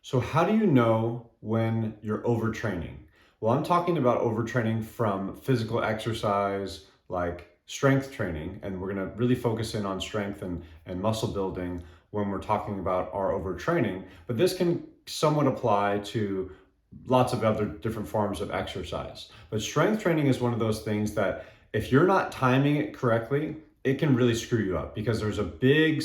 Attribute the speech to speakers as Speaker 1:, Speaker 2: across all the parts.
Speaker 1: So how do you know when you're overtraining? Well, I'm talking about overtraining from physical exercise like strength training, and we're going to really focus in on strength and muscle building when we're talking about our overtraining. But this can somewhat apply to lots of other different forms of exercise. But strength training is one of those things that if you're not timing it correctly, it can really screw you up because there's a big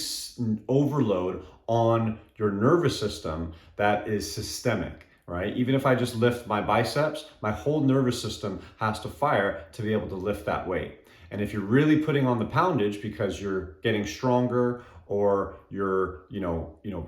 Speaker 1: overload on your nervous system that is systemic, right? Even if I just lift my biceps, my whole nervous system has to fire to be able to lift that weight. And if you're really putting on the poundage because you're getting stronger or you're,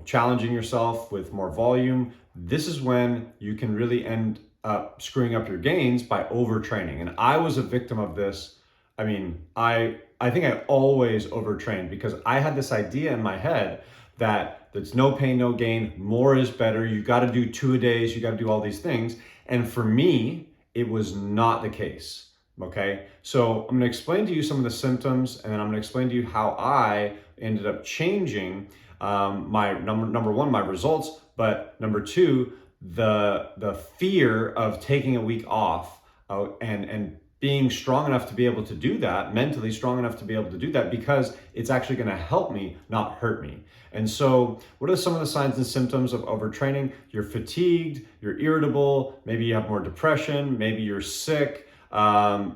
Speaker 1: challenging yourself with more volume, this is when you can really end up screwing up your gains by overtraining. And I was a victim of this. I think I always overtrained because I had this idea in my head that it's no pain, no gain, more is better. You got to do 2-a-days, you got to do all these things. And for me, it was not the case. Okay, so I'm going to explain to you some of the symptoms, and then I'm going to explain to you how I ended up changing my number one, my results, but number two, the fear of taking a week off and being strong enough to be able to do that, mentally strong enough to be able to do that, because it's actually going to help me, not hurt me. And so what are some of the signs and symptoms of overtraining? You're fatigued, you're irritable, maybe you have more depression, maybe you're sick,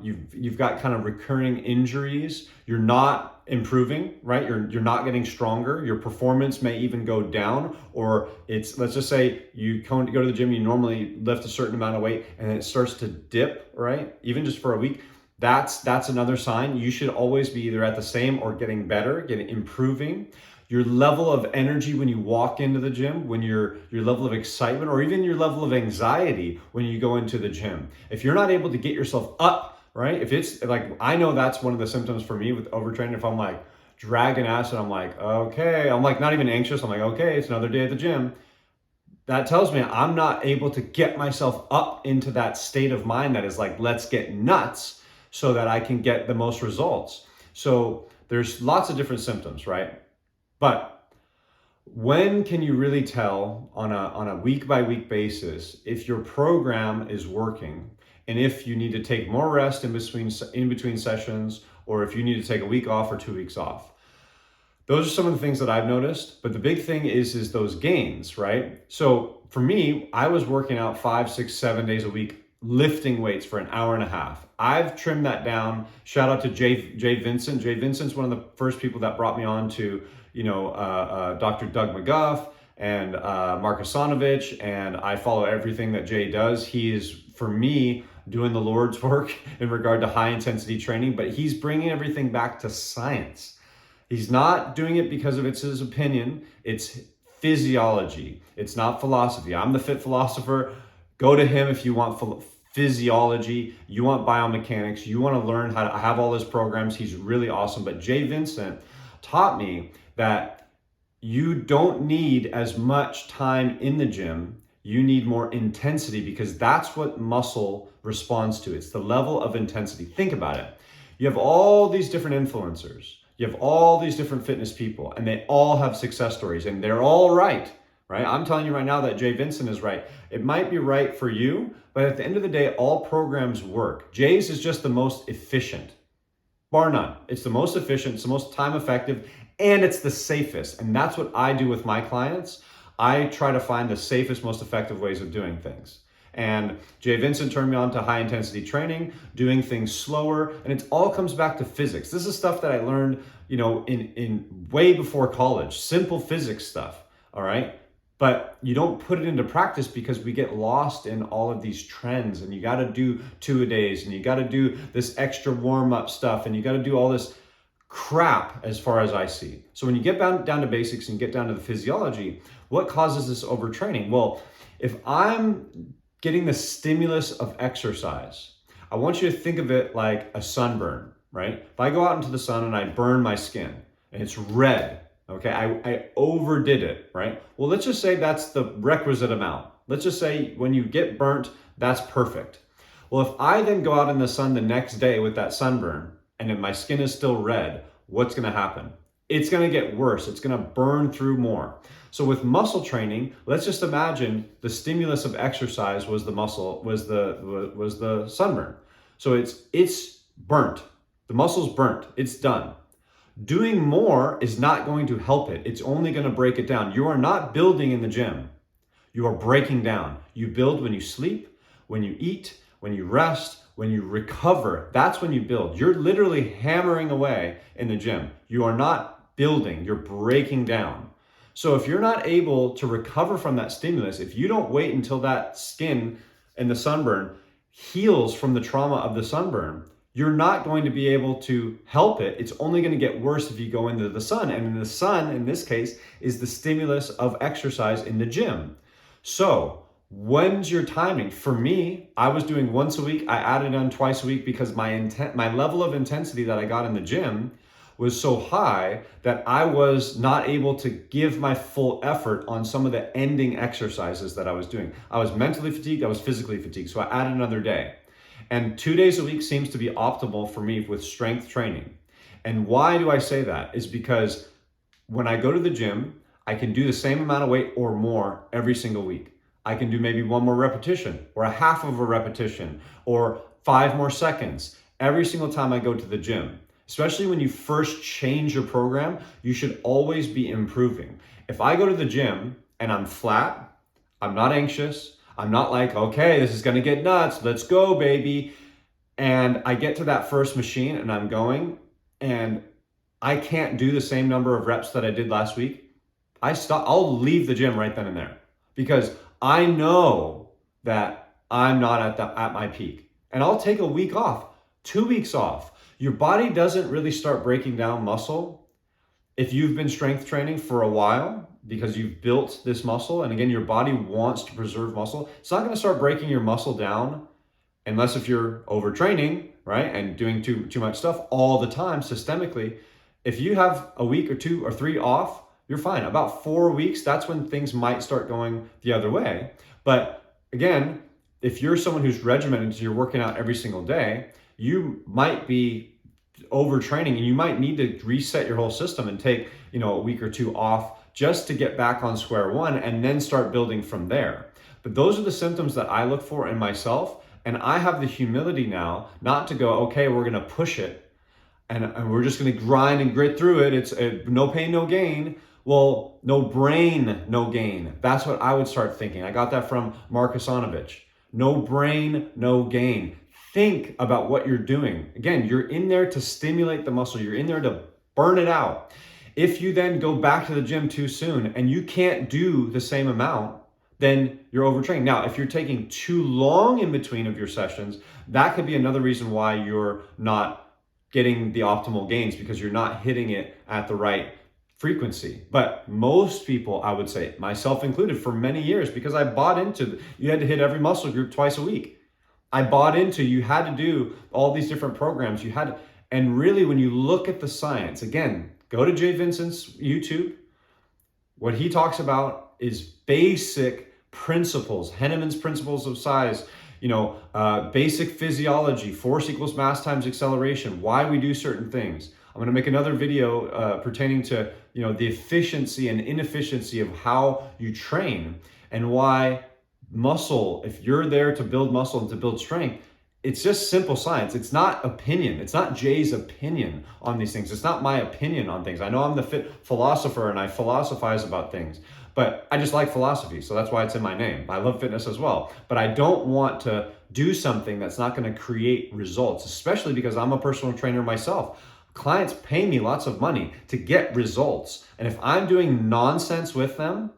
Speaker 1: you've got kind of recurring injuries, you're not improving, right? You're not getting stronger. Your performance may even go down, or let's just say you go to the gym, you normally lift a certain amount of weight and then it starts to dip, right? Even just for a week. That's another sign. You should always be either at the same or getting better, improving. Your level of energy when you walk into the gym, when your level of excitement, or even your level of anxiety when you go into the gym. If you're not able to get yourself up, right? If it's like, I know that's one of the symptoms for me with overtraining. If I'm like dragging ass and I'm like, okay, I'm like not even anxious. I'm like, okay, it's another day at the gym. That tells me I'm not able to get myself up into that state of mind that is like, let's get nuts so that I can get the most results. So there's lots of different symptoms, right? But when can you really tell on a week by week basis if your program is working and if you need to take more rest in between sessions, or if you need to take a week off or 2 weeks off? Those are some of the things that I've noticed, but the big thing is those gains, right? So for me, I was working out 5, 6, 7 days a week, lifting weights for an hour and a half. I've trimmed that down. Shout out to Jay Vincent. Jay Vincent's one of the first people that brought me on to, Dr. Doug McGuff and Mark Asanovich, and I follow everything that Jay does. He is, for me, doing the Lord's work in regard to high intensity training, but he's bringing everything back to science. He's not doing it because of it's his opinion. It's physiology. It's not philosophy. I'm the fit philosopher. Go to him if you want physiology, you want biomechanics, you want to learn how to have all his programs. He's really awesome. But Jay Vincent taught me that you don't need as much time in the gym. You need more intensity, because that's what muscle responds to. It's the level of intensity. Think about it. You have all these different influencers. You have all these different fitness people, and they all have success stories, and they're all right? I'm telling you right now that Jay Vincent is right. It might be right for you, but at the end of the day, all programs work. Jay's is just the most efficient, bar none. It's the most efficient, it's the most time effective, and it's the safest. And that's what I do with my clients. I try to find the safest, most effective ways of doing things. And Jay Vincent turned me on to high intensity training, doing things slower, and it all comes back to physics. This is stuff that I learned, in way before college, simple physics stuff, all right? But you don't put it into practice because we get lost in all of these trends, and you got to do 2-a-days, and you got to do this extra warm-up stuff, and you got to do all this crap as far as I see. So when you get down to basics and get down to the physiology, what causes this overtraining? Well, if I'm getting the stimulus of exercise, I want you to think of it like a sunburn, right? If I go out into the sun and I burn my skin and it's red, okay, I overdid it, right? Well, let's just say that's the requisite amount. Let's just say when you get burnt, that's perfect. Well, if I then go out in the sun the next day with that sunburn and if my skin is still red, what's gonna happen? it's going to get worse. It's going to burn through more. So with muscle training, let's just imagine the stimulus of exercise was the sunburn. So it's burnt. The muscle's burnt. It's done. Doing more is not going to help it. It's only going to break it down. You are not building in the gym. You are breaking down. You build when you sleep, when you eat, when you rest, when you recover. That's when you build. You're literally hammering away in the gym. You are not building, you're breaking down. So if you're not able to recover from that stimulus, if you don't wait until that skin and the sunburn heals from the trauma of the sunburn, you're not going to be able to help it. It's only going to get worse if you go into the sun. And in the sun, in this case, is the stimulus of exercise in the gym. So when's your timing? For me, I was doing once a week. I added on twice a week because my level of intensity that I got in the gym was so high that I was not able to give my full effort on some of the ending exercises that I was doing. I was mentally fatigued, I was physically fatigued, so I added another day. And 2 days a week seems to be optimal for me with strength training. And why do I say that? Is because when I go to the gym, I can do the same amount of weight or more every single week. I can do maybe one more repetition or a half of a repetition or 5 more seconds every single time I go to the gym. Especially when you first change your program, you should always be improving. If I go to the gym and I'm flat, I'm not anxious, I'm not like, okay, this is gonna get nuts, let's go, baby. And I get to that first machine and I'm going and I can't do the same number of reps that I did last week, I'll leave the gym right then and there because I know that I'm not at my peak. And I'll take a week off, 2 weeks off. Your body doesn't really start breaking down muscle if you've been strength training for a while because you've built this muscle. And again, your body wants to preserve muscle. It's not going to start breaking your muscle down unless if you're overtraining, right? And doing too much stuff all the time systemically. If you have a week or 2 or 3 off, you're fine. About 4 weeks, that's when things might start going the other way. But again, if you're someone who's regimented, so you're working out every single day, you might be overtraining and you might need to reset your whole system and take, a week or 2 off just to get back on square one and then start building from there. But those are the symptoms that I look for in myself. And I have the humility now not to go, okay, we're going to push it and we're just going to grind and grit through it. It's no pain, no gain. Well, no brain, no gain. That's what I would start thinking. I got that from Mark Hasanovich. No brain, no gain. Think about what you're doing. Again, you're in there to stimulate the muscle. You're in there to burn it out. If you then go back to the gym too soon and you can't do the same amount, then you're overtraining. Now, if you're taking too long in between of your sessions, that could be another reason why you're not getting the optimal gains because you're not hitting it at the right frequency. But most people, I would say, myself included, for many years, because I bought into you had to hit every muscle group twice a week. I bought into you had to do all these different programs. And really when you look at the science, again, go to Jay Vincent's YouTube. What he talks about is basic principles, Henneman's principles of size, basic physiology, force equals mass times acceleration, why we do certain things. I'm going to make another video pertaining to, the efficiency and inefficiency of how you train and why muscle, if you're there to build muscle and to build strength, it's just simple science. It's not opinion. It's not Jay's opinion on these things. It's not my opinion on things. I know I'm the fit philosopher and I philosophize about things, but I just like philosophy. So that's why it's in my name. I love fitness as well, but I don't want to do something that's not going to create results, especially because I'm a personal trainer myself. Clients pay me lots of money to get results. And if I'm doing nonsense with them,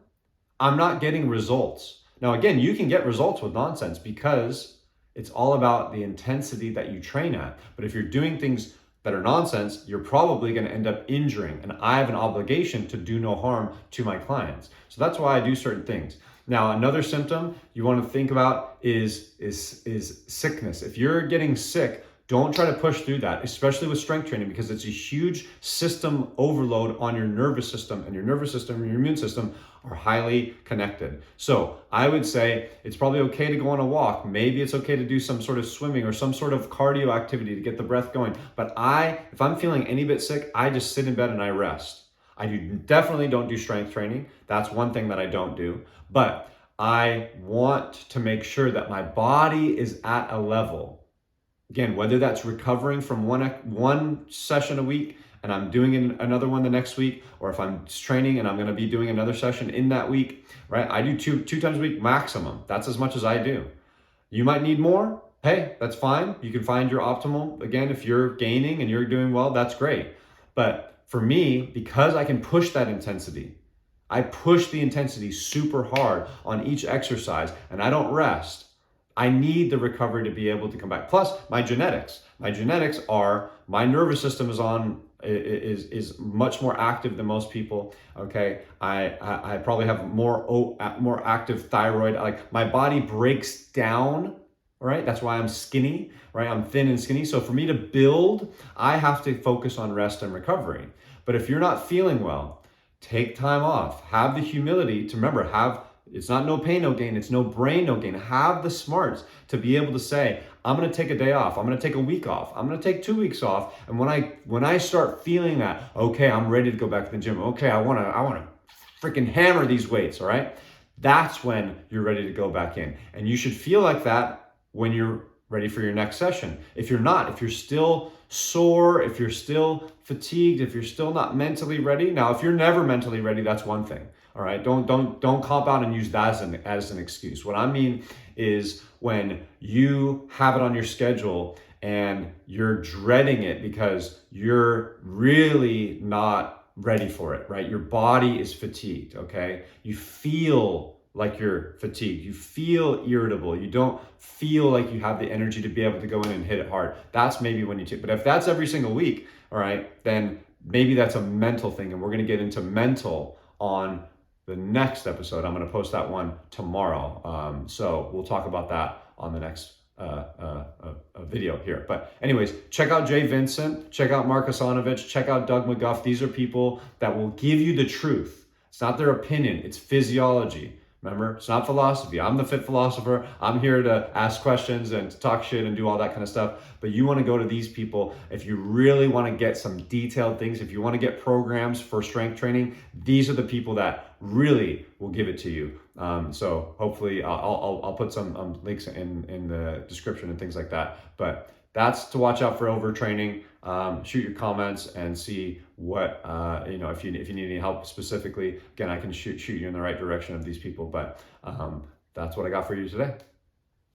Speaker 1: I'm not getting results. Now, again, you can get results with nonsense because it's all about the intensity that you train at. But if you're doing things that are nonsense, you're probably going to end up injuring. And I have an obligation to do no harm to my clients. So that's why I do certain things. Now, another symptom you want to think about is sickness. If you're getting sick, Don't try to push through that, especially with strength training, because it's a huge system overload on your nervous system, and your nervous system and your immune system are highly connected. So I would say it's probably okay to go on a walk. Maybe it's okay to do some sort of swimming or some sort of cardio activity to get the breath going. But if I'm feeling any bit sick, I just sit in bed and I rest. Definitely don't do strength training. That's one thing that I don't do. But I want to make sure that my body is at a level. Again, whether that's recovering from one session a week and I'm doing another one the next week, or if I'm training and I'm going to be doing another session in that week, right? I do two times a week maximum. That's as much as I do. You might need more. Hey, that's fine. You can find your optimal. Again, if you're gaining and you're doing well, that's great. But for me, because I can push that intensity, I push the intensity super hard on each exercise and I don't rest. I need the recovery to be able to come back. Plus my genetics. My nervous system is much more active than most people. Okay. I probably have more active thyroid. Like my body breaks down, right? That's why I'm skinny, right? I'm thin and skinny. So for me to build, I have to focus on rest and recovery. But if you're not feeling well, take time off. Have the humility to remember, it's not no pain, no gain. It's no brain, no gain. Have the smarts to be able to say, I'm going to take a day off. I'm going to take a week off. I'm going to take 2 weeks off. And when I start feeling that, okay, I'm ready to go back to the gym. Okay, I want to freaking hammer these weights. All right. That's when you're ready to go back in. And you should feel like that when you're ready for your next session. If you're not, if you're still sore, if you're still fatigued, if you're still not mentally ready. Now, if you're never mentally ready, that's one thing. All right, don't cop out and use that as an excuse. What I mean is when you have it on your schedule and you're dreading it because you're really not ready for it, right? Your body is fatigued, okay? You feel like you're fatigued. You feel irritable. You don't feel like you have the energy to be able to go in and hit it hard. That's maybe when you take, but if that's every single week, all right, then maybe that's a mental thing. And we're going to get into mental on the next episode. I'm going to post that one tomorrow. So we'll talk about that on the next video here. But anyways, check out Jay Vincent, check out Mark Hasanovich, check out Doug McGuff. These are people that will give you the truth. It's not their opinion, it's physiology. Remember, it's not philosophy. I'm the fit philosopher. I'm here to ask questions and to talk shit and do all that kind of stuff. But you want to go to these people if you really want to get some detailed things. If you want to get programs for strength training, these are the people that really will give it to you. So hopefully I'll put some links in the description and things like that. But that's to watch out for overtraining. Shoot your comments and see what if you need any help specifically. Again, I can shoot you in the right direction of these people. But that's what I got for you today.